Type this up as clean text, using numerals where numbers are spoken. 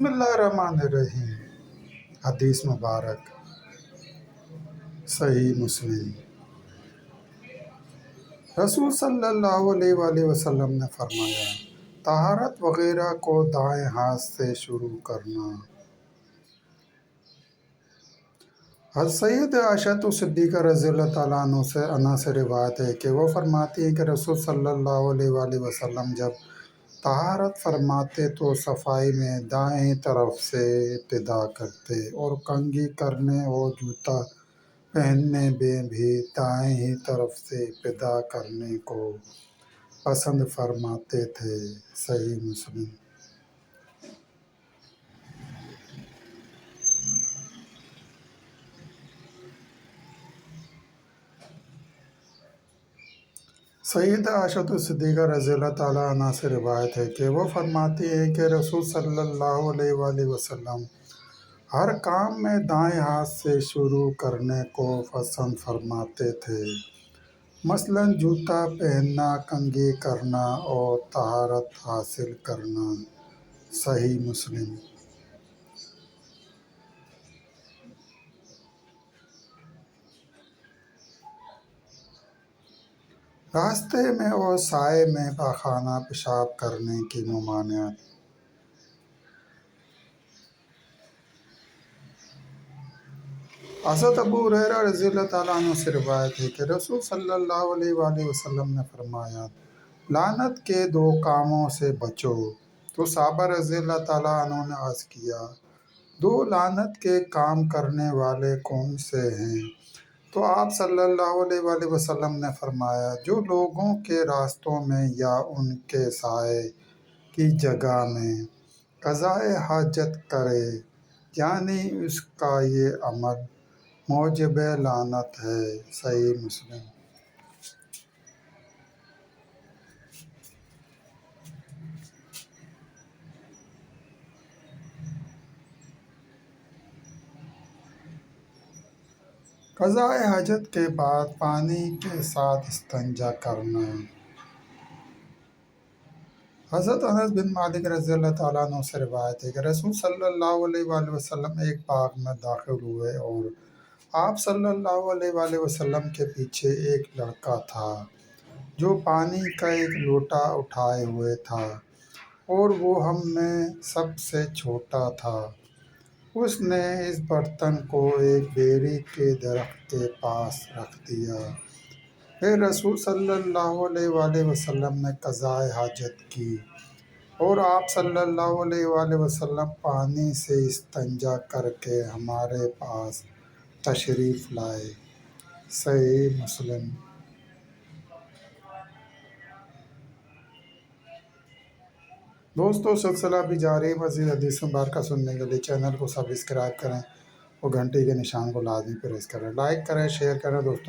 بسم اللہ الرحمن الرحیم۔ حدیث مبارک صحیح مسلم۔ رسول صلی اللہ علیہ وآلہ وسلم نے فرمایا، طہارت وغیرہ کو دائیں ہاتھ سے شروع کرنا۔ حضرت سید عائشہ صدیقہ رضی اللہ تعالیٰ عنہ سے روایت ہے کہ وہ فرماتی ہیں کہ رسول صلی اللہ علیہ وآلہ وسلم جب طہارت فرماتے تو صفائی میں دائیں طرف سے ابتدا کرتے اور کنگھی کرنے اور جوتا پہننے میں بھی دائیں ہی طرف سے ابتدا کرنے کو پسند فرماتے تھے۔ صحیح مسلم۔ سیدہ عائشہ صدیقہ رضی اللہ تعالیٰ عنہ سے روایت ہے کہ وہ فرماتی ہیں کہ رسول صلی اللہ علیہ وآلہ وسلم ہر کام میں دائیں ہاتھ سے شروع کرنے کو پسند فرماتے تھے، مثلاً جوتا پہننا، کنگھی کرنا اور طہارت حاصل کرنا۔ صحیح مسلم۔ راستے میں اور سائے میں پاخانہ پیشاب کرنے کی ممانعت۔ حضرت ابو ہریرہ رضی اللہ تعالیٰ عنہ سے روایت ہے کہ رسول صلی اللہ علیہ وآلہ وسلم نے فرمایا، لعنت کے دو کاموں سے بچو۔ تو صحابہ رضی اللہ تعالیٰ عنہ نے عرض کیا، دو لعنت کے کام کرنے والے کون سے ہیں؟ تو آپ صلی اللہ علیہ وآلہ وسلم نے فرمایا، جو لوگوں کے راستوں میں یا ان کے سائے کی جگہ میں قضائے حاجت کرے، یعنی اس کا یہ عمل موجب لعنت ہے۔ صحیح مسلم۔ قضائے حاجت کے بعد پانی کے ساتھ استنجا کرنا۔ حضرت انس بن مالک رضی اللہ تعالیٰ عنہ سے روایت ہے کہ رسول صلی اللہ علیہ وآلہ وسلم ایک باغ میں داخل ہوئے اور آپ صلی اللہ علیہ وآلہ وسلم کے پیچھے ایک لڑکا تھا جو پانی کا ایک لوٹا اٹھائے ہوئے تھا اور وہ ہم میں سب سے چھوٹا تھا۔ اس نے اس برتن کو ایک بیری کے درخت کے پاس رکھ دیا۔ پھر رسول صلی اللہ علیہ وآلہ وسلم نے قضائے حاجت کی اور آپ صلی اللہ علیہ وآلہ وسلم پانی سے استنجا کر کے ہمارے پاس تشریف لائے۔ صحیح مسلم۔ دوستو، سلسلہ بھی جاری ہے۔ مزید حدیث مبارکہ سننے کے لیے چینل کو سبسکرائب کریں اور گھنٹی کے نشان کو لازمی پریس کریں، لائک کریں، شیئر کریں دوستوں۔